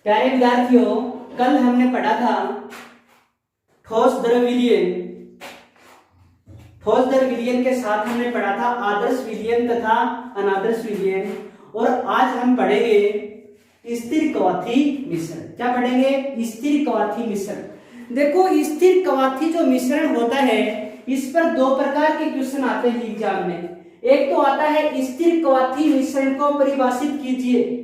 प्यारे विद्यार्थियों, कल हमने पढ़ा था ठोस द्रव विलयन। ठोस द्रव विलयन के साथ हमने पढ़ा था आदर्श विलयन तथा अनादर्श विलयन, और आज हम पढ़ेंगे स्थिर कवाथी मिश्रण। क्या पढ़ेंगे? स्थिर कवाथी मिश्रण। देखो, स्थिर कवाथी जो मिश्रण होता है, इस पर दो प्रकार के क्वेश्चन आते हैं एग्जाम में। एक तो आता है स्थिर कवाथी मिश्रण को परिभाषित कीजिए,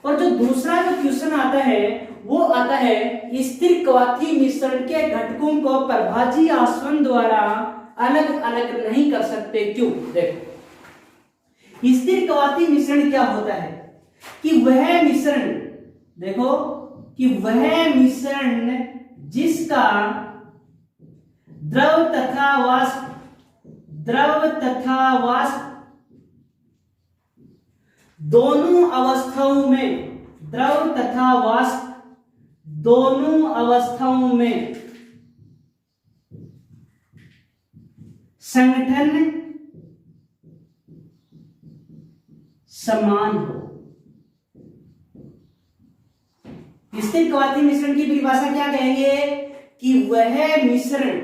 और जो दूसरा जो क्वेश्चन आता है वो आता है स्थिर कवाथी मिश्रण के घटकों को प्रभाजी आसवन द्वारा अलग अलग नहीं कर सकते, क्यों? देखो, स्थिर कवाथी मिश्रण क्या होता है कि वह मिश्रण, देखो कि वह मिश्रण जिसका द्रव तथा वाष्प दोनों अवस्थाओं में, द्रव तथा वाष्प दोनों अवस्थाओं में संगठन समान हो। स्थिर कवाथी मिश्रण की परिभाषा क्या कहेंगे कि वह मिश्रण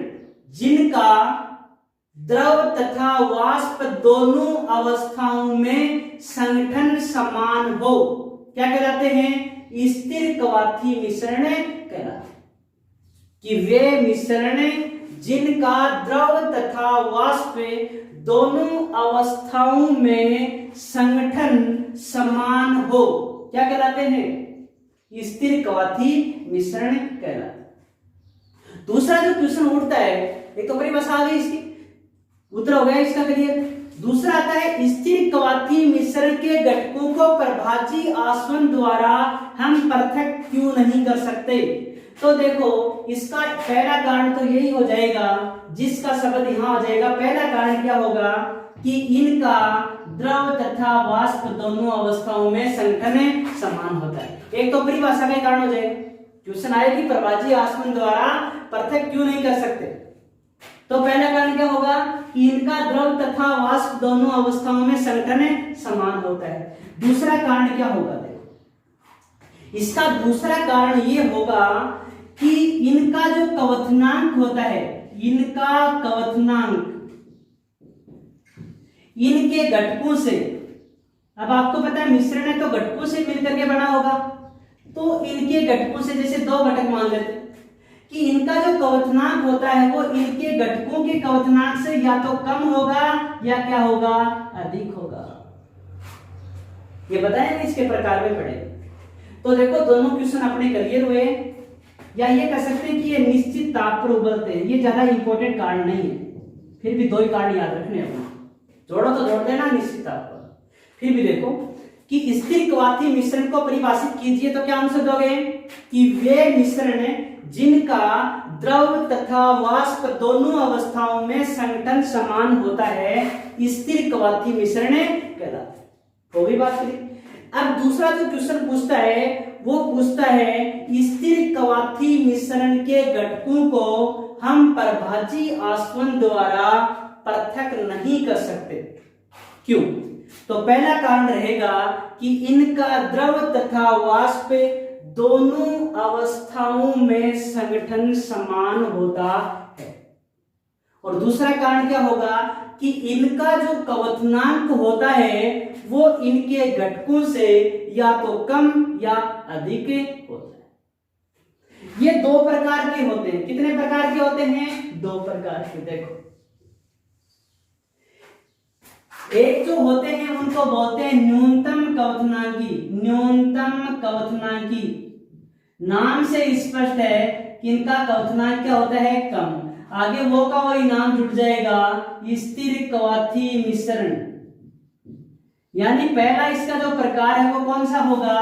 जिनका द्रव तथा वाष्प दोनों अवस्थाओं में संगठन समान हो, क्या कहलाते हैं? स्थिर कवाथी मिश्रण कहलाते हैं। कि वे मिश्रण जिनका द्रव तथा वाष्प दोनों अवस्थाओं में संगठन समान हो, क्या कहलाते हैं? स्थिर कवाथी मिश्रण कहलाते हैं। दूसरा जो क्वेश्चन उठता है, एक तो परिभाषा आ गई, इसकी उत्तर हो गया इसका क्लियर। दूसरा आता है स्थिर कवाथी मिश्रण के घटकों को प्रभाजी आसवन द्वारा हम पृथक क्यों नहीं कर सकते। तो देखो, इसका पहला कारण तो यही हो जाएगा, जिसका शब्द यहां आ जाएगा। पहला कारण क्या होगा कि इनका द्रव तथा वाष्प दोनों अवस्थाओं में संगठन समान होता है। एक तो परिभाषा का कारण हो जाएगा, क्वेश्चन आए कि प्रभाजी आसवन द्वारा पृथक क्यों नहीं कर सकते। तो पहला कारण क्या होगा कि इनका द्रव तथा वाष्प दोनों अवस्थाओं में संगठन समान होता है। दूसरा कारण क्या होगा? देखो, इसका दूसरा कारण ये होगा कि इनका जो कवथनांक होता है, इनका कवथनांक इनके घटकों से, अब आपको पता है मिश्रण है तो घटकों से मिलकर के बना होगा, तो इनके घटकों से, जैसे दो घटक मान लेते कि इनका जो कवथनांक होता है वो इनके घटकों के कवथनांक से या तो कम होगा या क्या होगा? अधिक होगा। ये बताया ना, इसके प्रकार में पढ़े। तो देखो, दोनों क्वेश्चन अपने क्लियर हुए, या ये कह सकते हैं कि ये निश्चित ताप पर उबलते हैं। ये ज्यादा इंपॉर्टेंट कारण नहीं है, फिर भी दो ही कारण याद रखने अपने। जोड़ो तो जोड़ देना निश्चित ताप पर। फिर भी देखो कि स्थिर कवाथी मिश्रण को परिभाषित कीजिए, तो क्या आंसर दोगे कि वे मिश्रण जिनका द्रव तथा वाष्प दोनों अवस्थाओं में संगठन समान होता है, स्थिर कवाथी मिश्रण कहलाते हैं। हो गई बात करी। अब दूसरा जो क्वेश्चन पूछता है वो पूछता है स्थिर कवाथी मिश्रण के घटकों को हम प्रभाजी आसवन द्वारा पृथक नहीं कर सकते, क्यों? तो पहला कारण रहेगा कि इनका द्रव तथा वाष्प दोनों अवस्थाओं में संगठन समान होता है। और दूसरा कारण क्या होगा कि इनका जो कवथनांक होता है वो इनके घटकों से या तो कम या अधिक होता है। ये दो प्रकार के होते हैं। कितने प्रकार के होते हैं? दो प्रकार के। देखो, एक जो होते हैं उनको बोलते हैं न्यूनतम कवथनांकी। न्यूनतम कवथनांकी नाम से स्पष्ट है कि इनका कवथनांक क्या होता है? कम। आगे वो का वही नाम जुड़ जाएगा, स्थिर कवाथी मिश्रण। यानी पहला इसका जो प्रकार है वो कौन सा होगा?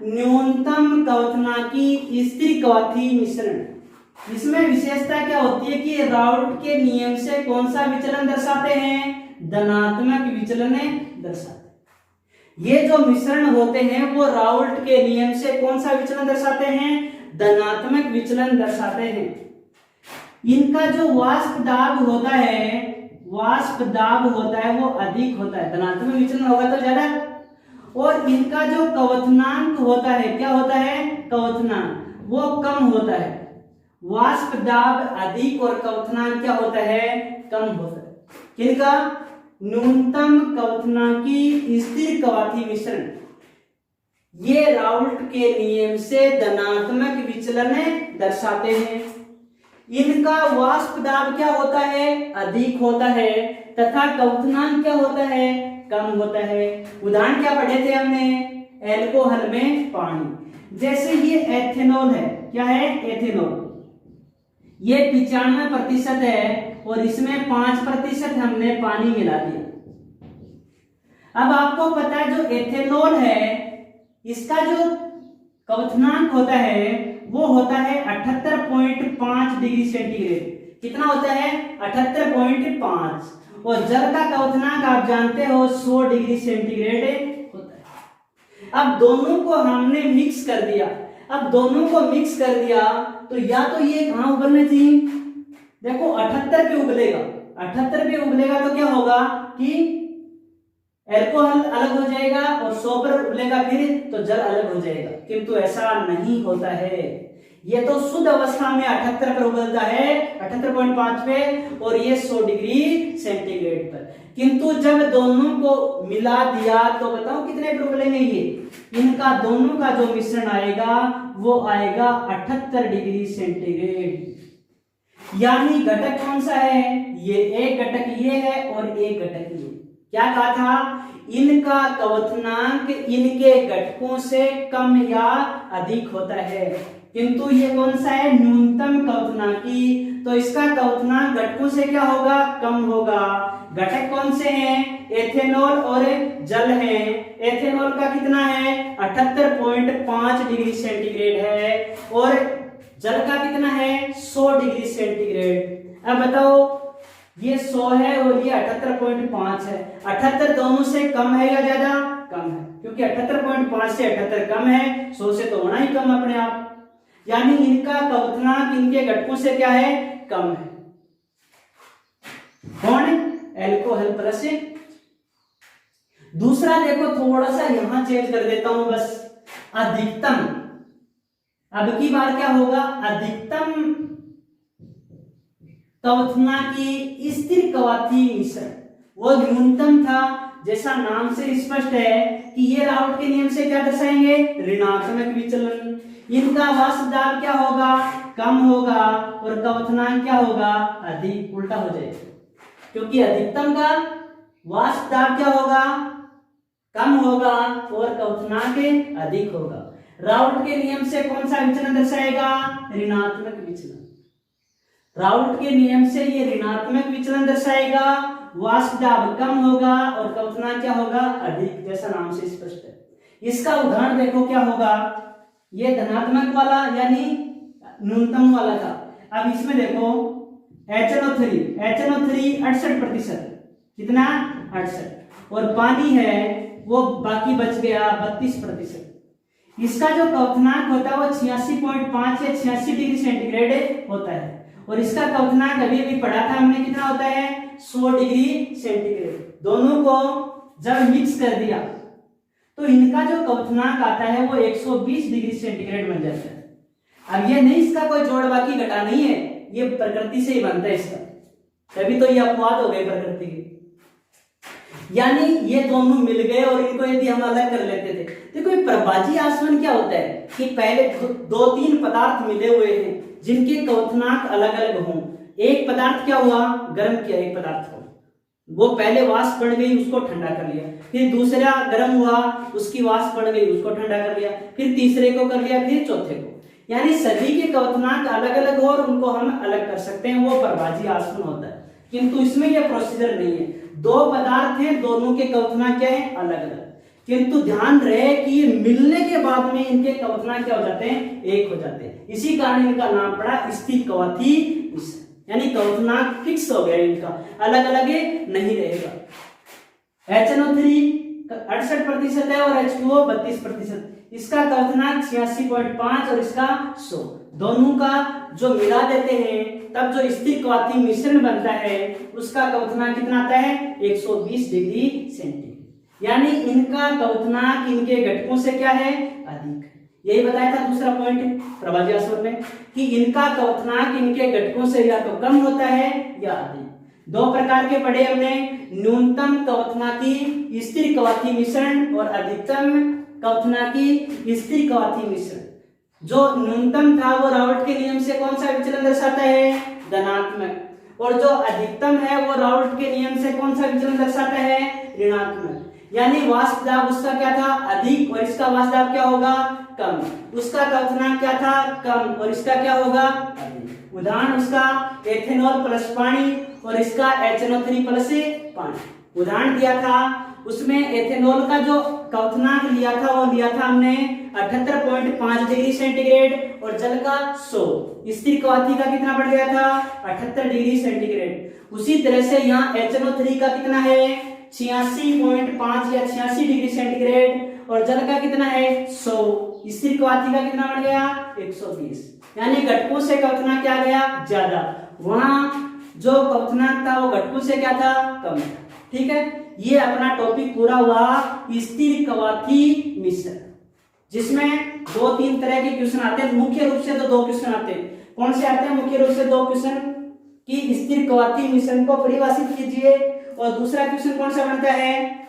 न्यूनतम कवथनांकी स्थिर कवाथी मिश्रण। इसमें विशेषता क्या होती है कि राउल्ट के नियम से कौन सा विचलन दर्शाते हैं? धनात्मक विचलन दर्शाते हैं। ये जो मिश्रण होते हैं वो राउल्ट के नियम से कौन सा विचलन दर्शाते हैं? धनात्मक विचलन दर्शाते हैं। इनका जो वाष्प दाब होता है वो अधिक होता है, धनात्मक विचलन होगा तो ज्यादा। और इनका जो क्वथनांक होता है, क्या होता है, क्वथनांक, वो कम होता है। वाष्प दाब अधिक और क्वथनांक क्या होता है, कम होता है। किनका, न्यूनतम क्वथनांकी स्थिर कवाथी मिश्रण, ये राउल्ट के नियम से धनात्मक विचलन दर्शाते हैं। इनका वाष्प दाब क्या होता है, अधिक होता है, तथा क्वथनांक क्या होता है, कम होता है। उदाहरण क्या पढ़े थे हमने, एल्कोहल में पानी। जैसे ये एथेनॉल है, क्या है, एथेनॉल, ये 95% है और इसमें 5% हमने पानी मिला दिया। अब आपको पता है जो एथेनॉल है, इसका जो क्वथनांक होता है वो होता है 78.5 डिग्री सेंटीग्रेड। कितना होता है, 78.5। और जल का क्वथनांक आप जानते हो 100 डिग्री सेंटीग्रेड होता है। अब दोनों को हमने मिक्स कर दिया। अब दोनों को मिक्स कर दिया तो या तो ये कहां उगलना चाहिए, देखो 78 पे उगलेगा। 78 पे उगलेगा तो क्या होगा कि एल्कोहल अलग हो जाएगा और 100 पर उगलेगा फिर तो जल अलग हो जाएगा, किंतु ऐसा नहीं होता है। ये तो शुद्ध अवस्था में 78 पर उगलता है, 78.5 पे, और ये 100 डिग्री सेंटीग्रेड पर। किंतु जब दोनों को मिला दिया तो बताओ कितने पर उगलेंगे ये, इनका दोनों का जो मिश्रण आएगा वो आएगा 78 डिग्री सेंटीग्रेड। यानी घटक कौन सा है, ये एक घटक ये है और एक घटक ये। क्या कहा था, इनका क्वथनांक इनके घटकों से कम या अधिक होता है, किंतु ये कौन सा है, न्यूनतम क्वथनांकी, तो इसका क्वथनांक घटकों से क्या होगा, कम होगा। घटक कौन से हैं, एथेनॉल और जल है। एथेनॉल का कितना है, 78.5 डिग्री सेंटीग्रेड है और जल का कितना है, 100 डिग्री सेंटीग्रेड। अब बताओ, ये 100 है और ये 78.5 है। 78 दोनों से कम है या ज्यादा, कम है, क्योंकि 78.5 से 78 कम है, 100 से तो होना ही कम अपने आप। यानी इनका क्वथनांक इनके घटकों से क्या है, कम है। कौन, एल्कोहल प्लस। दूसरा देखो, थोड़ा सा यहां चेंज कर देता हूं बस, अधिकतम। अब की बार क्या होगा, अधिकतम क्वथनांकी स्थिर कवाथी मिश्रण, वो न्यूनतम था। जैसा नाम से स्पष्ट है कि ये राउल्ट के नियम से क्या दर्शाएंगे, ऋणात्मक विचलन। इनका वाष्प दाब क्या होगा, कम होगा, और क्वथनांक क्या होगा, अधिक, उल्टा हो जाएगा, क्योंकि अधिकतम का वाष्प दाब क्या होगा, कम होगा और क्वथनांक अधिक होगा। राउल्ट के नियम से कौन सा विचलन दर्शाएगा, ऋणात्मक विचलन। राउल्ट के नियम से ये ऋणात्मक विचलन दर्शाएगा, वाष्प दाब कम होगा और क्वथनांक क्या होगा, अधिक, जैसा नाम से स्पष्ट है। इसका उदाहरण देखो क्या होगा, ये धनात्मक वाला यानी न्यूनतम वाला था। अब इसमें देखो HNO3 68%, कितना, 68, और पानी है वो बाकी बच गया 32%। इसका जो क्वथनांक होता है वो 86.5 या 86 डिग्री सेंटीग्रेड होता है, और इसका क्वथनांक अभी अभी पढ़ा था हमने, कितना होता है, 100 डिग्री सेंटीग्रेड। दोनों को जब मिक्स कर दिया तो इनका जो क्वथनांक आता है वो 120 डिग्री सेंटीग्रेड बन जाता है। अब ये नहीं, इसका कोई जोड़ बाकी घटा नहीं है, ये प्रकृति से ही बनता है इसका, तभी तो ये अपवाद हो गए प्रकृति के। यानी ये दोनों मिल गए और इनको यदि हम अलग कर लेते थे, देखो प्रभाजी आसवन क्या होता है कि पहले 2-3 पदार्थ मिले हुए हैं जिनके क्वथनांक अलग अलग हों। एक पदार्थ क्या हुआ, गर्म किया एक पदार्थ को, वो पहले वाष्प बन गई, उसको ठंडा कर लिया, फिर दूसरा गर्म हुआ, उसकी वाष्प बन गई, उसको ठंडा कर लिया, फिर तीसरे को कर लिया, फिर चौथे को। यानी सभी के क्वथनांक अलग अलग हो और उनको हम अलग कर सकते हैं, वो प्रभाजी आसवन होता है। किंतु इसमें यह प्रोसीजर नहीं है, 2 पदार्थ हैं, दोनों के क्वथनांक क्या है, अलग अलग। किंतु ध्यान रहे कि ये मिलने के बाद में इनके क्वथनांक क्या हो जाते हैं, एक हो जाते हैं। इसी कारण इनका नाम पड़ा स्थिर कवाथी मिश्रण, यानी क्वथनांक फिक्स हो गया, इनका अलग अलग नहीं रहेगा। HNO3 68% है और H2O 32%, इसका क्वथनांक 86.5 और इसका 100, दोनों का जो मिला देते हैं तब जो स्थिर कवाथी मिश्रण बनता है उसका क्वथनांक कितना आता है, 120 डिग्री सेंटीग्रेड। यानी इनका कवथनांक इनके घटकों से क्या है, अधिक है। यही बताया था दूसरा पॉइंट प्रभाजी आसवन में कि इनका कवथनांक इनके घटकों से या तो कम होता है या अधिक। दो प्रकार के पढ़े हमने, न्यूनतम कवथनांकी स्थिर कवथी मिश्रण और अधिकतम कवथनांकी स्थिर कवथी मिश्रण। जो न्यूनतम था वो राउल्ट के नियम से कौन सा विचलन दर्शाता है, धनात्मक, और जो अधिकतम है वो राउल्ट के नियम से कौन सा विचलन दर्शाता है, ऋणात्मक। यानी वाष्प दाब उसका क्या था, अधिक, और इसका वाष्प दाब क्या होगा, कम। उसका कवथनांक क्या था, कम, और इसका क्या होगा, अधिक। उदाहरण उसका एथेनॉल प्लस पानी और इसका HNO3 प्लस पानी उदाहरण दिया था। उसमें एथेनॉल का जो कवथनांक लिया था वो लिया था हमने 78.5 डिग्री सेंटीग्रेड और जल का 100। स्थिर कवथी का कितना बढ़ गया था, 78 डिग्री सेंटीग्रेड। उसी तरह से यहाँ HNO3 का कितना है, 86.5 या 86 डिग्री सेंटीग्रेड और जल का कितना है, 100। स्थिर कवथी का कितना बढ़ गया, 120। यानी घटकों से कवथनांक क्या गया, ज्यादा। वहां जो कवथनांक था वो घटकों से क्या था, कम था। ठीक है, ये अपना टॉपिक पूरा हुआ स्थिर कवथी मिश्रण, जिसमें 2-3 तरह के क्वेश्चन आते हैं। मुख्य रूप से तो 2 क्वेश्चन आते हैं। कौन से आते हैं मुख्य रूप से 2 क्वेश्चन कि स्थिर कवथी मिश्रण को परिभाषित कीजिए, और दूसरा क्वेश्चन कौन सा बनता है,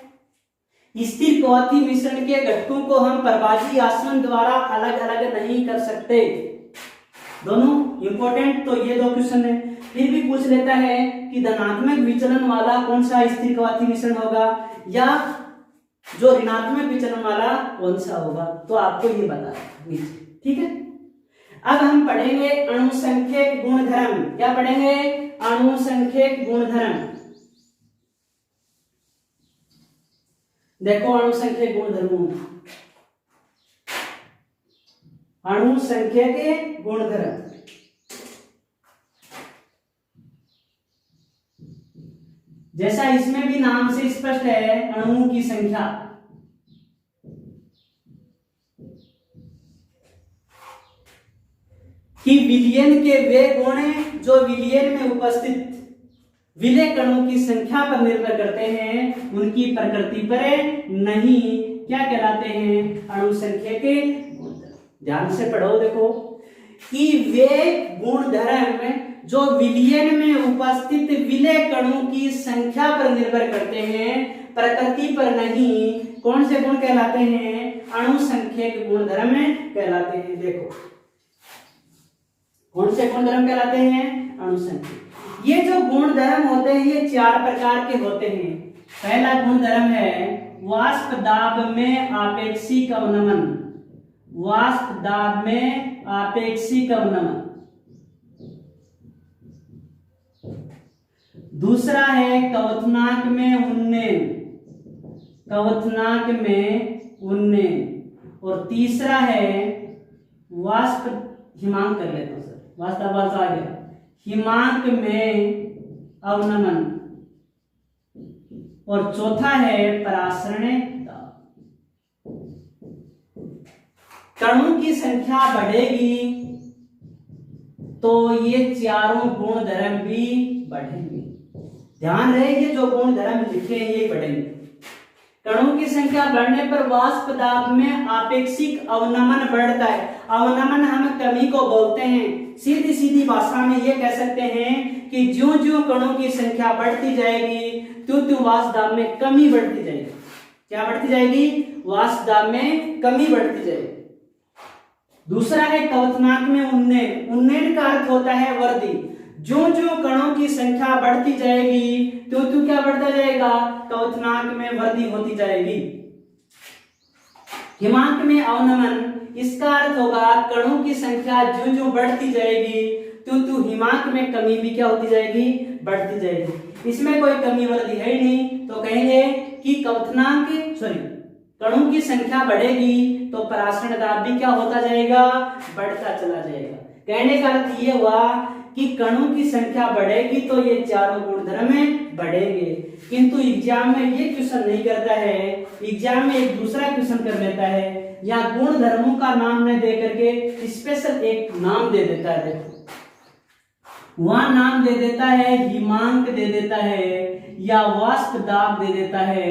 स्थिर कवथी मिश्रण के घटकों को हम प्रभाजी आसवन द्वारा अलग अलग नहीं कर सकते। दोनों इंपॉर्टेंट तो ये 2 क्वेश्चन है। फिर भी पूछ लेता है कि धनात्मक विचलन वाला कौन सा स्थिर कवथी मिश्रण होगा या जो ऋणात्मक विचलन वाला कौन सा होगा, तो आपको ये बता नीचे। ठीक है, अब हम पढ़ेंगे अणुसंख्यक गुणधर्म। क्या पढ़ेंगे, अणुसंख्यक गुणधर्म। देखो अणुसंख्यक गुणधर्मों, अणुसंख्यक गुणधर्म। जैसा इसमें भी नाम से स्पष्ट है, अणुओं की संख्या। कि विलयन के वे गुण जो विलयन में उपस्थित विलय कणों की संख्या पर निर्भर करते हैं, उनकी प्रकृति पर नहीं, क्या कहलाते हैं, अणुसंख्यक गुणधर्म। ध्यान से पढ़ो, देखो कि वे गुणधर्म जो विलयन में उपस्थित विलय कणों की संख्या पर निर्भर करते हैं, प्रकृति पर नहीं, कौन से गुण कहलाते हैं, अणुसंख्यक गुणधर्म कहलाते हैं। देखो कौन से गुणधर्म कहलाते हैं, अणुसंख्यक। ये जो गुणधर्म होते हैं ये 4 प्रकार के होते हैं। पहला गुणधर्म है वाष्प दाब में आपेक्षिक अवनमन। वाष्प दाब में आपेक्षिक अवनमन। दूसरा है कवथनांक में उन्नयन, कवथनांक में उन्नयन। और तीसरा है वाष्प, हिमांक कर लेता हूं सर, वाष्प आवाज आ गया, हिमांक में अवनमन। और चौथा है परासरण दाब। कणों की संख्या बढ़ेगी तो ये चारों गुणधर्म भी बढ़ेंगे। ध्यान रहे ये जो गुणधर्म लिखे हैं ये बढ़ेंगे। कणों की संख्या बढ़ने पर वाष्प दाब में आपेक्षिक अवनमन बढ़ता है। अवनमन हम कमी को बोलते हैं। सीधी सीधी भाषा में ये कह सकते हैं कि ज्यों ज्यों कणों की संख्या बढ़ती जाएगी त्यों त्यों वाष्प दाब में कमी बढ़ती जाएगी। क्या बढ़ती जाएगी, वाष्प दाब में कमी बढ़ती जाएगी। दूसरा है कवथनांक में उन्नयन। उन्नयन का अर्थ होता है वृद्धि। ज्यों ज्यों कणों की संख्या बढ़ती जाएगी त्यों त्यों क्या बढ़ता जाएगा, कवथनांक में वृद्धि होती जाएगी। हिमांक में अवनमन, इसका अर्थ होगा कणों की संख्या ज्यों ज्यों बढ़ती जाएगी त्यों त्यों हिमांक में कमी भी क्या होती जाएगी, बढ़ती जाएगी। इसमें कोई कमी वृद्धि है ही नहीं, तो कहेंगे कि कवथनांक कणों की संख्या बढ़ेगी तो परासरण दाब भी क्या होता जाएगा, बढ़ता चला जाएगा। कहने का अर्थ ये हुआ कि कणों की संख्या बढ़ेगी तो ये चारों गुणधर्म बढ़ेंगे। किंतु एग्जाम में ये क्वेश्चन नहीं करता है, एग्जाम में एक दूसरा क्वेश्चन कर लेता है, या गुणधर्मों का नाम न दे करके स्पेशल एक नाम दे देता है। देखो वहां नाम दे देता है, हिमांक दे देता है, या वाष्प दाब दे देता है,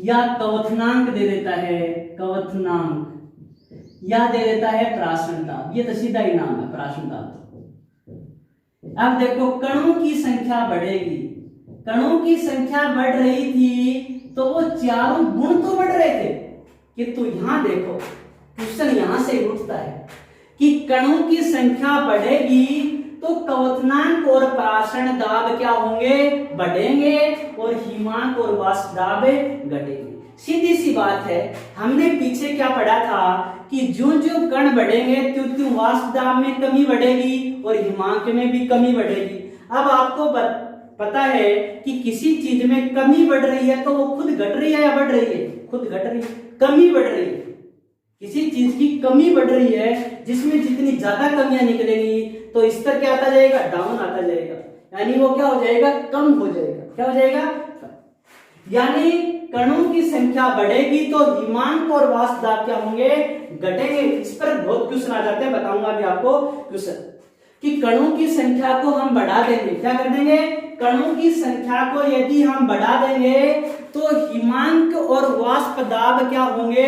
या कवथनांक दे देता है, कवथनांक, या दे देता है प्राशन दाब। ये तो सीधा ही नाम है प्राशन दाब। अब देखो कणों की संख्या बढ़ेगी, कणों की संख्या बढ़ रही थी तो वो चारों गुण तो बढ़ रहे थे, किंतु यहां देखो क्वेश्चन यहां से उठता है कि कणों की संख्या बढ़ेगी तो कवथनांक और प्राशन दाब क्या होंगे, बढ़ेंगे, और हिमांक और वाष्प दाब घटेंगे। सीधी सी बात है, हमने पीछे क्या पढ़ा था कि जो जो कण बढ़ेंगे त्यों त्यों वाष्प दाब में कमी बढ़ेगी और हिमांक में भी कमी बढ़ेगी। अब आपको पता है कि किसी चीज में कमी बढ़ रही है तो वो खुद घट रही है या बढ़ रही है, खुद घट रही है, कमी बढ़ रही है। किसी चीज की कमी बढ़ रही है, जिसमें जितनी ज्यादा कमियां निकलेंगी तो स्तर क्या आता जाएगा, डाउन आता जाएगा, यानी वो क्या हो जाएगा, कम हो जाएगा। क्या हो जाएगा, यानी कणों की संख्या बढ़ेगी तो हिमांक और वाष्प दाब क्या होंगे, घटेंगे। इस पर बहुत क्वेश्चन आ जाते हैं, बताऊंगा अभी आपको क्वेश्चन कि कणों की संख्या को हम बढ़ा देंगे, क्या कर देंगे, कणों की संख्या को यदि हम बढ़ा देंगे तो हिमांक और वाष्प दाब क्या होंगे,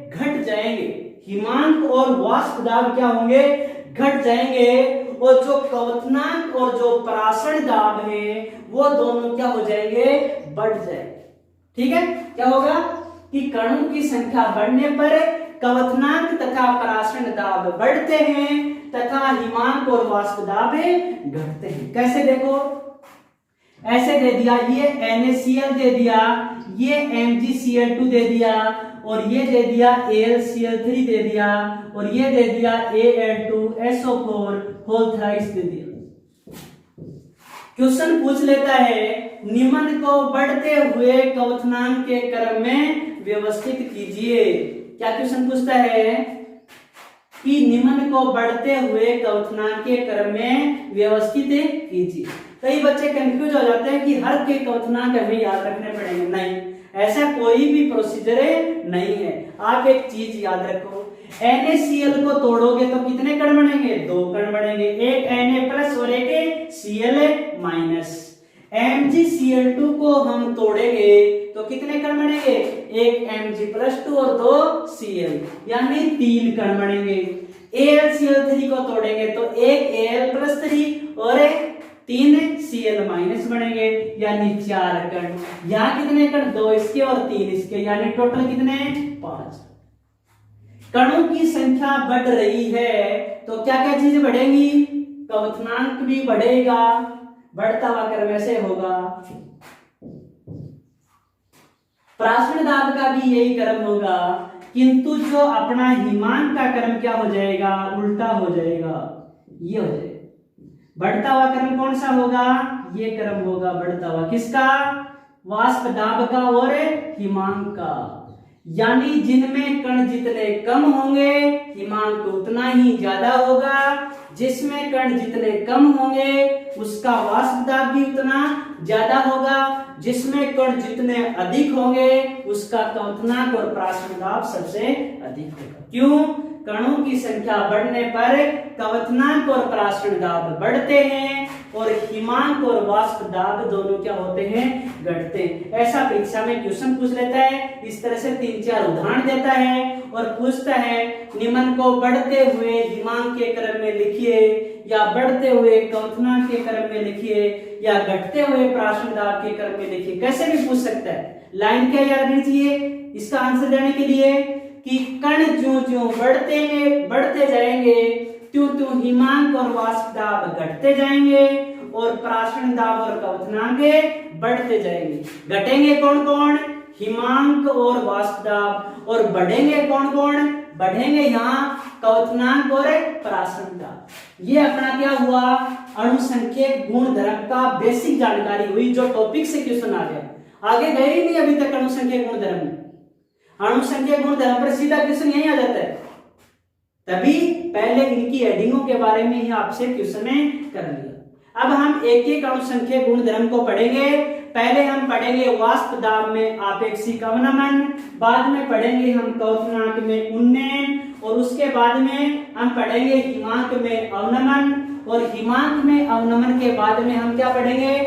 घट जाएंगे। हिमांक और वाष्प दाब क्या होंगे, घट जाएंगे, और जो कवथनांक और जो प्राशन दाब है वो दोनों क्या हो जाएंगे, बढ़ जाएंगे। ठीक है, क्या होगा कि कणों की संख्या बढ़ने पर कवथनांक तथा प्राशन दाब बढ़ते हैं तथा हिमांक और वाष्प दाब घटते हैं। कैसे देखो, ऐसे दे दिया, ये NaCl दे दिया, ये MgCl2 दे दिया, और ये दे दिया AlCl3 दे दिया, और ये दे दिया Al2SO4 होल थ्राइस दे दिया। क्वेश्चन पूछ लेता है निम्न को बढ़ते हुए कवथनांक के क्रम में व्यवस्थित कीजिए। क्या क्वेश्चन पूछता है कि निम्न को बढ़ते हुए कवथनांक के क्रम में व्यवस्थित कीजिए। कई बच्चे कंफ्यूज हो जाते हैं कि हर के कवथनांक हमें याद रखने पड़ेंगे, नहीं, ऐसा कोई भी प्रोसीजर नहीं है। आप एक चीज याद रखो, NaCl को तोड़ोगे तो कितने कण बनेंगे, 2 कण बनेंगे, एक Na+ और एक Cl-। MgCl2 को हम तोड़ेंगे तो कितने कण बनेंगे, एक Mg+2 और 2 Cl, यानी 3 कण बनेंगे। AlCl3 को तोड़ेंगे तो एक Al+3 और 3 Cl- बनेंगे, यानी 4 कण। यहाँ कितने कण, 2 इसके और 3 इसके, यानी टोटल कितने, 5। कणों की संख्या बढ़ रही है तो क्या क्या चीजें बढ़ेंगी, कवथनांक भी बढ़ेगा, बढ़ता हुआ क्रम ऐसे होगा, प्राशन दाब का भी यही क्रम होगा, किंतु जो अपना हिमांक का क्रम क्या हो जाएगा, उल्टा हो जाएगा, ये हो जाएगा। बढ़ता हुआ क्रम कौन सा होगा, ये क्रम होगा बढ़ता हुआ, किसका, वाष्प दाब का और हिमांक का, यानी जिनमें कण जितने कम होंगे हिमांक उतना ही ज्यादा होगा, जिसमें कण जितने कम होंगे उसका वाष्प दाब भी उतना ज्यादा होगा, जिसमें कण जितने अधिक होंगे उसका कवथनांक और प्राशन दाब सबसे अधिक होगा। क्यों, कणों की संख्या बढ़ने पर कवथनांक और प्राशन दाब बढ़ते हैं और हिमांक और वाष्प दाब दोनों क्या होते हैं, घटते हैं। ऐसा परीक्षा में क्वेश्चन पूछ लेता है, इस तरह से 3-4 उदाहरण देता है और पूछता है निम्न को बढ़ते हुए हिमांक के क्रम में लिखिए, या बढ़ते हुए कवथनांक के क्रम में लिखिए, या घटते हुए प्राशन दाब के क्रम में लिखिए। कैसे भी पूछ सकता है। लाइन क्या याद रखनी चाहिए इसका आंसर देने के लिए कि कण ज्यों-ज्यों बढ़ते जाएंगे त्यों-त्यों हिमांक और वाष्प दाब घटते जाएंगे और प्राशन दाब और कवथनांक बढ़ते जाएंगे। घटेंगे कौन कौन, हिमांक और वाष्प दाब, और बढ़ेंगे कौन कौन, बढ़ेंगे यहाँ कवथनांक और प्राशन दाब। ये अपना क्या हुआ, अणुसंख्यक गुणधर्म का बेसिक जानकारी हुई, जो टॉपिक से क्वेश्चन आ गया। आगे गए ही नहीं अभी तक अणुसंख्यक गुणधर्म में। अणुसंख्यक गुणधर्म पर सीधा क्वेश्चन यही आ जाता है, तभी पहले इनकी हेडिंगों के बारे में ही आपसे क्वेश्चन कर लिया। अब हम एक एक अणुसंख्यक गुणधर्म को पढ़ेंगे। पहले हम पढ़ेंगे वाष्प दाब में आपेक्षिक अवनमन, बाद में पढ़ेंगे हम कवथनांक में उन्नयन, और उसके बाद में हम पढ़ेंगे हिमांक में अवनमन, और हिमांक में अवनमन के बाद में हम क्या पढ़ेंगे,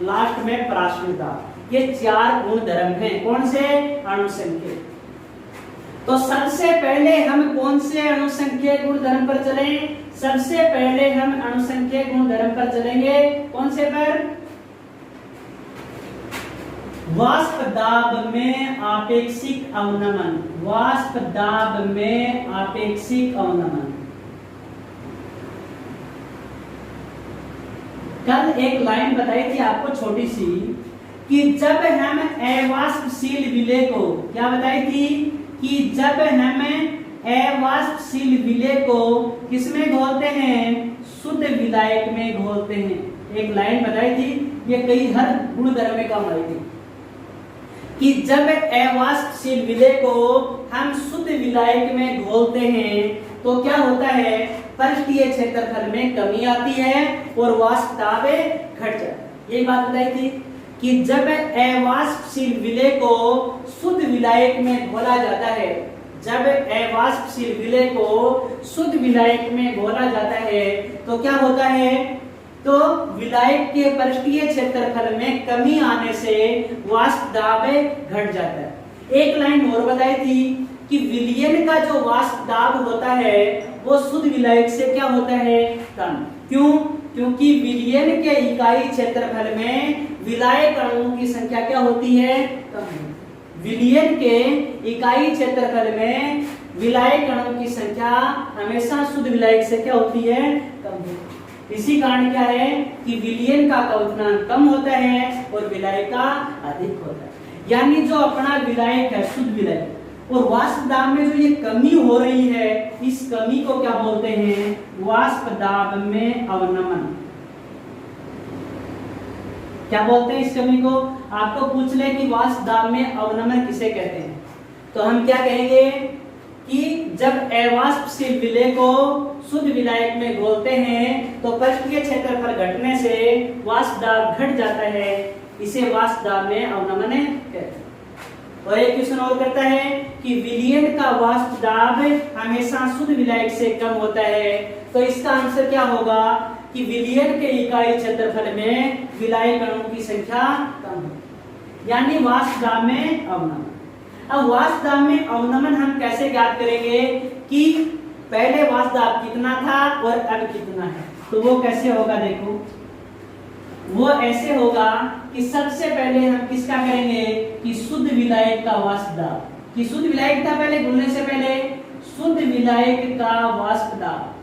लास्ट में प्राश्मिता। ये 4 गुण धर्म हैं। कौन से? अणुसंख्यक। तो सबसे पहले हम कौन से अणुसंख्यक गुण धर्म पर चले? सबसे पहले हम अणुसंख्यक गुण धर्म पर चलेंगे। कौन से पर? वाष्प दाब में आपेक्षिक अवनमन। वाष्प दाब में आपेक्षिक अवनमन। कल एक लाइन बताई थी आपको छोटी सी कि जब हम अवाष्पशील विलेय को, क्या बताई थी कि जब हम अवाष्पशील विलेय को किसमें घोलते हैं? शुद्ध विलायक में घोलते हैं। एक लाइन बताई थी, ये कई हर गुणधर्म में काम आई थी कि जब अवाष्पशील विलेय को हम शुद्ध विलायक में घोलते हैं तो क्या होता है? पृष्ठीय क्षेत्रफल में कमी आती है और वाष्प दाब घट जाता है। ये बात बताई थी कि जब अवाष्पशील विलेय को शुद्ध विलायक में घोला जाता है, जब अवाष्पशील विलेय को शुद्ध विलायक में घोला जाता है तो क्या होता है? तो विलायक के पृष्ठीय क्षेत्रफल में कमी आने से वाष्प दाब घट जाता है। एक लाइन और बताई थी कि विलयन का जो वाष्प दाब होता है वो शुद्ध विलायक से क्या होता है? कम। क्यों? क्योंकि विलयन के इकाई क्षेत्रफल में विलायक अणुओं की संख्या क्या होती है? कम। विलयन के इकाई क्षेत्रफल में विलायक अणुओं की संख्या हमेशा शुद्ध विलायक से क्या होती है? कम। इसी कारण क्या है कि विलयन का क्वथनांक कम होता है और विलायक का अधिक होता है। यानी जो अपना विलायक है, शुद्ध विलायक, और वाष्प दाब में जो ये कमी हो रही है, इस कमी को क्या बोलते हैं? वाष्प दाब में अवनमन। क्या बोलते हैं इस कमी को? आपको पूछ ले कि वाष्प दाब में अवनमन किसे कहते हैं, तो हम क्या कहेंगे कि जब अवाष्पशील विलेय को शुद्ध विलायक में घोलते हैं तो पृष्ठीय क्षेत्रफल घटने से वाष्प दाब घट जाता है। इसे वाष्प दाब में अवनमन कहते हैं। और एक क्वेश्चन और करता है कि विलयन का वाष्प दाब हमेशा शुद्ध विलायक से कम होता है, तो इसका आंसर क्या होगा कि विलयन के इकाई क्षेत्रफल में विलायक अणुओं की संख्या कम है, यानी वाष्प दाब में अवनमन। अब वाष्प दाब में अवनमन हम कैसे ज्ञात करेंगे कि पहले वाष्प दाब कितना था और अब कितना है? तो वो कैसे होगा? देखो, वो ऐसे होगा कि सबसे पहले हम किसका करेंगे कि शुद्ध विलायक का वाष्प दाब, कि शुद्ध विलायक था पहले घुलने से पहले, शुद्ध विलायक का वाष्प दाब,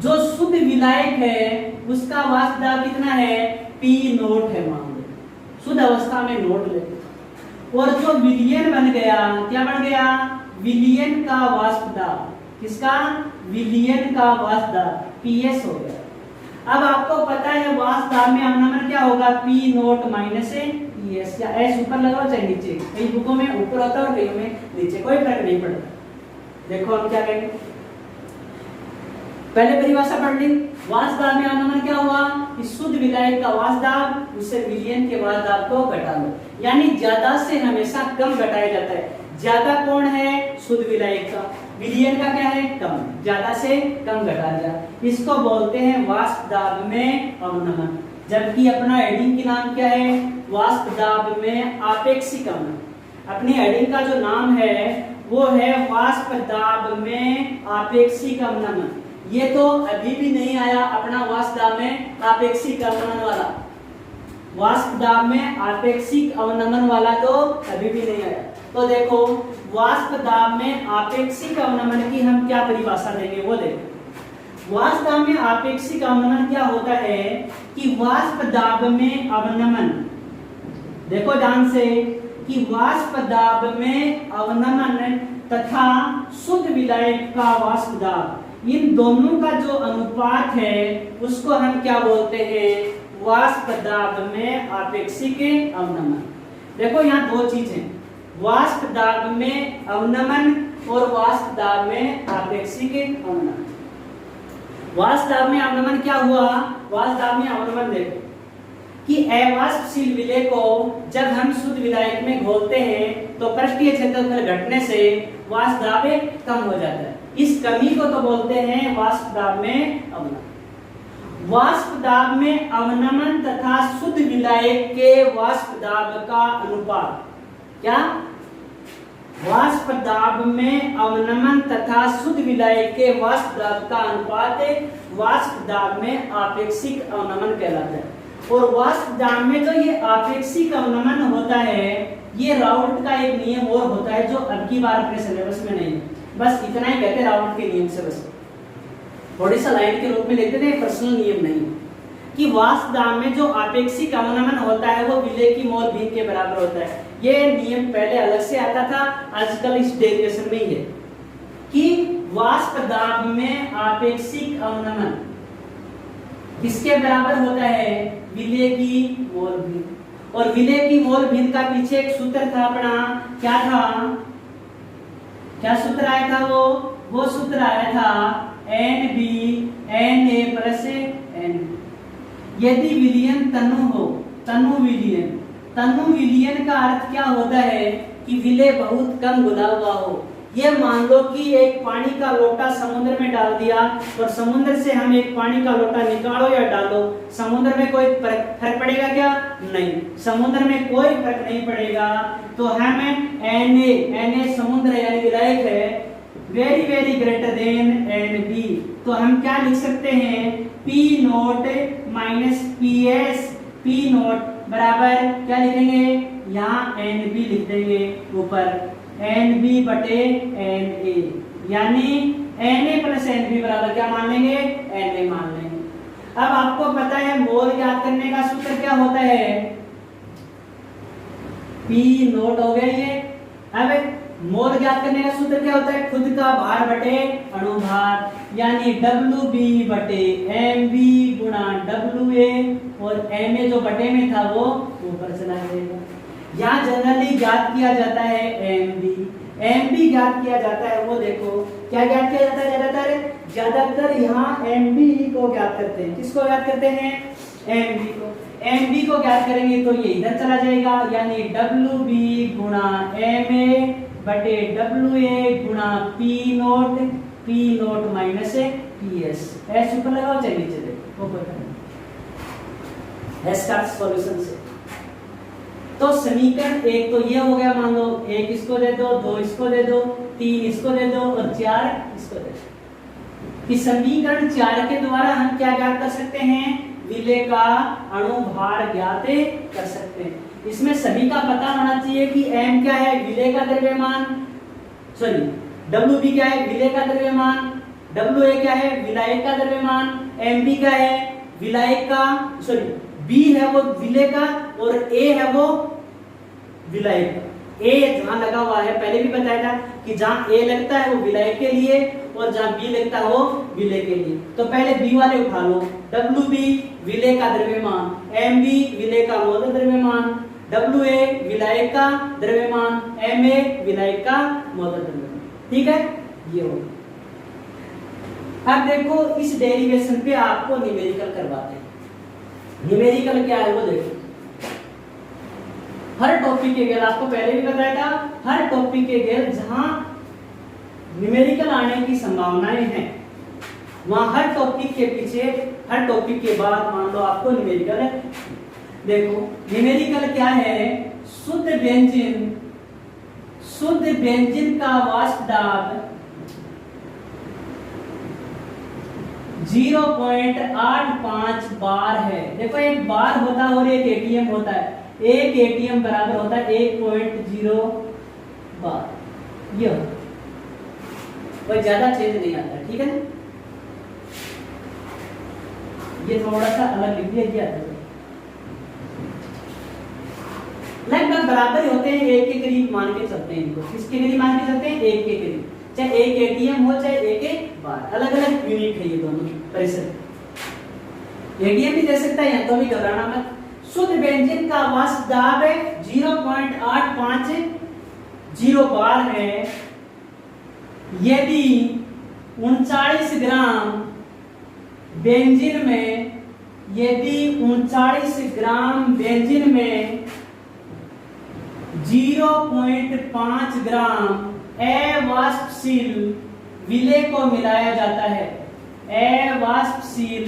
जो शुद्ध विलायक है उसका वाष्प दाब कितना है? P नोट है, मान लो शुद्ध अवस्था में नोट लेते। और जो विलयन बन गया, क्या बन गया? विलयन का वाष्प दाब, किसका? विलयन का वाष्प दाब PS हो गया। अब आपको पता है वाष्प दाब में अवनमन क्या होगा? P नोट माइनस PS, या S ऊपर लगाओ चाहे नीचे, कई बुकों में ऊपर होता है और कई में नीचे, कोई फर्क नहीं पड़ता। देखो हम क्या करेंगे, पहले परिभाषा पढ़ ली। वाष्प दाब में अवनमन क्या हुआ कि शुद्ध विलायक का वाष्प दाब उससे विलयन के वाष्प दाब को घटा लो, यानी ज्यादा से हमेशा कम घटाया जाता है। ज्यादा कौन है? शुद्ध विलायक का। विलयन का क्या है? कम। ज्यादा से कम घटा दिया, इसको बोलते हैं वाष्प दाब में अवनमन। जबकि अपना हेडिंग की नाम क्या है? वाष्प दाब में आपेक्षिक अवनमन। अपनी हेडिंग का जो नाम है वो है वाष्प दाब में आपेक्षिक अवनमन। ये तो अभी भी नहीं आया अपना वाष्प दाब में आपेक्षिक अवनमन वाला। वाष्प दाब में आपेक्षिक अवनमन वाला तो अभी भी नहीं आया। तो देखो, वाष्प दाब में आपेक्षिक अवनमन की हम क्या परिभाषा देंगे वो देखो। वाष्प दाब में आपेक्षिक अवनमन क्या होता है कि वाष्प दाब में अवनमन, देखो ध्यान से, कि वाष्प दाब में अवनमन तथा शुद्ध विलायक का वाष्प दाब, इन दोनों का जो अनुपात है उसको हम क्या बोलते हैं? वाष्प दाब में आपेक्षिक अवनमन। देखो यहाँ दो चीजें, वाष्प दाब में अवनमन और वाष्प दाब में आपेक्षिक अवनमन। वाष्प दाब में अवनमन क्या हुआ? वाष्प दाब में अवनमन देखो कि अवाष्पशील विलेय को जब हम शुद्ध विलायक में घोलते हैं तो पृष्ठीय क्षेत्रफल घटने से वाष्प दाब कम हो जाता है। इस कमी को तो बोलते हैं वाष्प दाब में अवनमन। वाष्प दाब में अवनमन तथा शुद्ध विलायक के वाष्प दाब का अनुपात। क्या? वाष्प दाब में अवनमन तथा शुद्ध विलायक के वाष्प दाब का अनुपात वाष्प दाब में आपेक्षिक अवनमन कहलाता है। और वाष्प दाब में जो ये आपेक्षिक अवनमन होता है, ये राउल्ट का एक नियम और होता है जो अब की बार अपने सिलेबस में नहीं है। बस इतना ही कहते हैं राउल्ट के नियम से, बस थोड़ी सा लाइन के रूप में लेते थे, पर्सनल नियम नहीं, कि वाष्प दाब में जो आपेक्षिक अवनमन होता है वो विलेय की मोल भिन्न के बराबर होता है। ये नियम पहले अलग से आता था, आजकल इस डेरिवेशन में ही है कि वाष्प दाब में आपेक्षिक अवनमन किसके बराबर होता है? विलेय की मोल भिन्न। और विलेय की मोल भिन्न का पीछे एक सूत्र था अपना, क्या था? क्या सूत्र आया था? वो सूत्र आया था NB Na प्लस N। यदि विलयन तनु हो, तनु विलयन का अर्थ क्या होता है? कि विलेय बहुत कम घुला हुआ हो। ये मान लो कि एक पानी का लोटा समुद्र में डाल दिया और समुद्र से हम एक पानी का लोटा निकालो या डालो, समुद्र में कोई फर्क पड़ेगा क्या? नहीं, समुद्र में कोई फर्क नहीं पड़ेगा। तो हमें Na समुद्र यानी विलायक है, very very greater than NB। तो हम क्या लिख सकते हैं? P note minus PS, P note बराबर क्या लिखेंगे? यहाँ NB लिख देंगे ऊपर, NB बटे Na, यानी Na प्लस NB बराबर क्या मान लेंगे? Na मान लेंगे। अब आपको पता है मोल याद करने का सूत्र क्या होता है? P नोट हो गया ये। अब मोल ज्ञात करने का सूत्र क्या होता है? खुद का भार बटे अणु भार, यानी WB बटे MB गुणा WA, और MA जो बटे में था वो ऊपर चला जाएगा। यहाँ जनरली ज्ञात किया जाता है MB ज्ञात किया जाता है। वो देखो क्या ज्ञात किया जाता है? ज्यादातर यहाँ MB को ज्ञात करते हैं। किसको ज्ञात करते हैं? MB को ज्ञात करेंगे तो ये इधर चला जाएगा, यानी WB गुणा MA बटे WA गुणा P note minus PS। S ऊपर लगाओ चाहे नीचे देखो, S का सॉल्यूशन से। तो समीकरण एक तो ये हो गया, मान लो एक इसको दे दो, दो इसको दे दो, तीन इसको दे दो और चार इसको दे दो। कि समीकरण 4 के द्वारा हम क्या ज्ञात कर सकते हैं? विलेय का अणु भार ज्ञात कर सकते हैं। इसमें सभी का पता होना चाहिए कि M क्या है? विलेय का द्रव्यमान, सॉरी WB क्या है? विलेय का द्रव्यमान, WA क्या है? विलायक का द्रव्यमान, MB क्या है? विलायक का, सॉरी B है वो विलेय का और A है वो विलायक का। A जहां लगा हुआ है पहले भी बताया था कि जहां A लगता है वो विलायक के लिए और जहां B लगता है वो विलेय के लिए। तो पहले B वाले उठा लो, WB विलेय का द्रव्यमान, MB विलेय का मोल द्रव्यमान, WA विलायक का द्रव्यमान, MA विलायक का मोल द्रव्यमान। ठीक है, ये हो। अब देखो इस डेरिवेशन पे आपको न्यूमेरिकल करवाते हैं। न्यूमेरिकल क्या है वो देखो। हर टॉपिक के गेल, आपको पहले भी बताया था, हर टॉपिक के गेल जहां न्यूमेरिकल आने की संभावनाएं हैं वहां हर टॉपिक के पीछे, हर टॉपिक के बाद मान लो आपको न्यूमेरिकल है। देखो न्यूमेरिकल क्या है? शुद्ध व्यंजन का वाष्प दाब 0.85 बार है। देखो एक बार होता है और एक एटीएम होता है। एक एटीएम बराबर होता है 1.0 बार। ये कोई ज्यादा चेंज नहीं आता, ठीक है ना? ये थोड़ा सा अलग लिख दिया गया, लगभग बराबर होते हैं, एक के करीब मान के चलते हैं इनको। किसके करीब मान के चलते हैं? एक के करीब। चाहे एक एटीएम हो चाहे एक बार, अलग अलग यूनिट है ये दोनों परिसर। एटीएम भी दे सकता है, तो भी घबराना मत। शुद्ध व्यंजन का वाष्प दाब 0.850 बार है। यदि 39 ग्राम व्यंजन में, यदि 39 ग्राम व्यंजन में 0.5 ग्राम अवाष्पशील विलेय को मिलाया जाता है, अवाष्पशील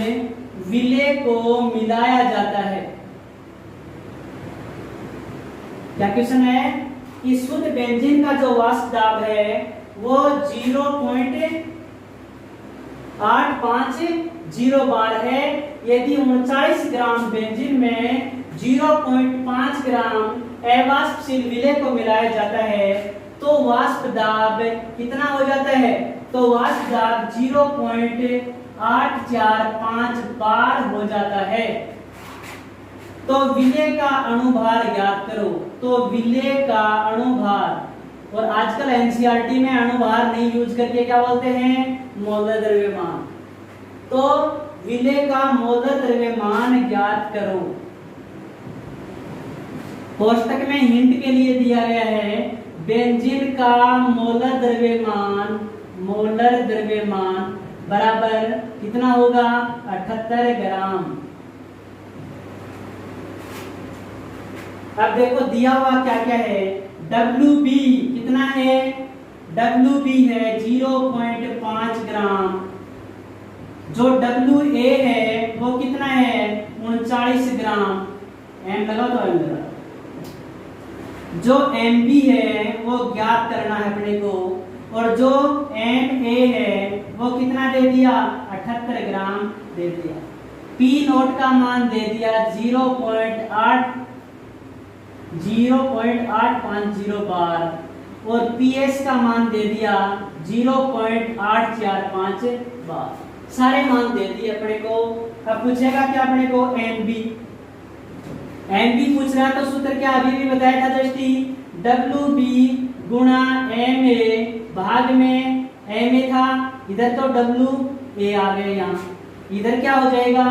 विलय को मिलाया जाता है। क्या क्वेश्चन है कि शुद्ध बेंजीन का जो वाष्प दाब है वो 0.850 बार है। यदि 39 ग्राम बेंजीन में 0.5 ग्राम अवाष्पशील विलय को मिलाया जाता है तो वाष्प दाब कितना हो जाता है? तो वाष्प दाब 0.845 बार हो जाता है। तो विलय का अणुभार ज्ञात करो। तो विलय का अणुभार, और आजकल एनसीईआरटी में अणुभार नहीं यूज करके क्या बोलते हैं? मोलर द्रव्यमान। तो विलय का मोलर द्रव्यमान ज्ञात करो। कोष्टक में हिंट के लिए दिया गया है बेंजीन का मोलर द्रव्यमान बराबर कितना होगा? 78 ग्राम। अब देखो दिया हुआ क्या क्या है। WB कितना है? WB है 0.5 ग्राम। जो WA है वो कितना है? 39 ग्राम। एम लगा तो एम लगा। जो MB है वो ज्ञात करना है अपने को, और जो MA है वो कितना दे दिया? 78 ग्राम दे दिया। P नोट का मान दे दिया 0.850 बार, और PS का मान दे दिया 0.845 बार। सारे मान दे दिए अपने को। अब पूछेगा क्या अपने को? MB पूछ रहा है तो सूत्र क्या अभी भी बताया था जस्टी? WB गुणा MA भाग में MA था, इधर तो WA आ गए यहाँ, इधर क्या हो जाएगा?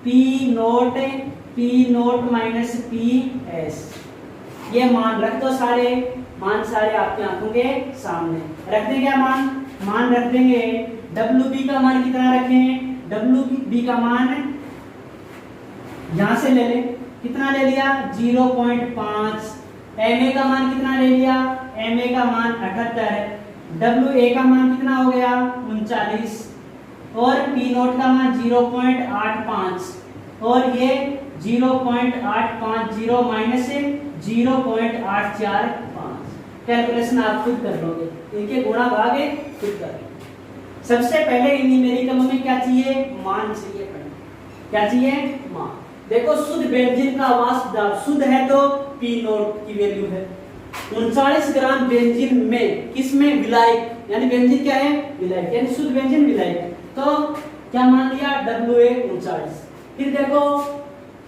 P note minus PS। ये मान रख दो, सारे आपकी आंखों के सामने रख देंगे। क्या मान रख देंगे। WB का मान कितना रखें? WB का मान यहां से ले ले, कितना ले लिया? 0.5। MA का मान कितना ले लिया? MA का मान 78। WA का मान कितना हो गया? 39। और P नोट का मान 0.85, और ये 0.850 माइनस 0.845। कैलकुलेशन आप खुद कर लोगे, इनके गुणा भागे खुद कर। सबसे पहले इन न्यूमेरिकल में क्या चाहिए? मान चाहिए। क्या चाहिए? मान। देखो शुद्ध बेंजीन का वाष्प दाब शुद्ध है तो P नोट की वैल्यू है 39 ग्राम बेंजीन में, किसमें? विलायक, यानी बेंजीन क्या है? विलायक, यानी शुद्ध बेंजीन विलायक। तो क्या मान लिया? WA 39। फिर देखो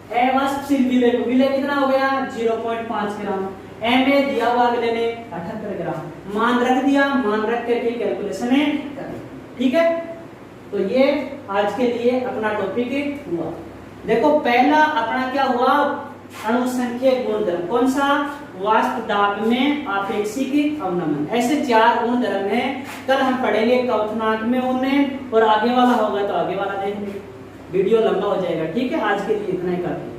अवाष्पशील विलय कितना हो गया? 0.5 ग्राम। MA दिया हुआ अगले ने 78 ग्राम। मान रख दिया, मान रख करके कैलकुलेशन कर। ठीक है, तो ये आज के लिए अपना टॉपिक हुआ। देखो पहला अपना क्या हुआ? अणुसंख्यक गुणधर्म। कौन सा? वाष्प दाब में आपेक्षिक अवनमन। ऐसे 4 गुणधर्म हैं। कल हम पढ़ेंगे क्वथनांक में उन्हें, और आगे वाला होगा तो आगे वाला देखेंगे। वीडियो लंबा हो जाएगा। ठीक है, आज के लिए इतना ही काफी।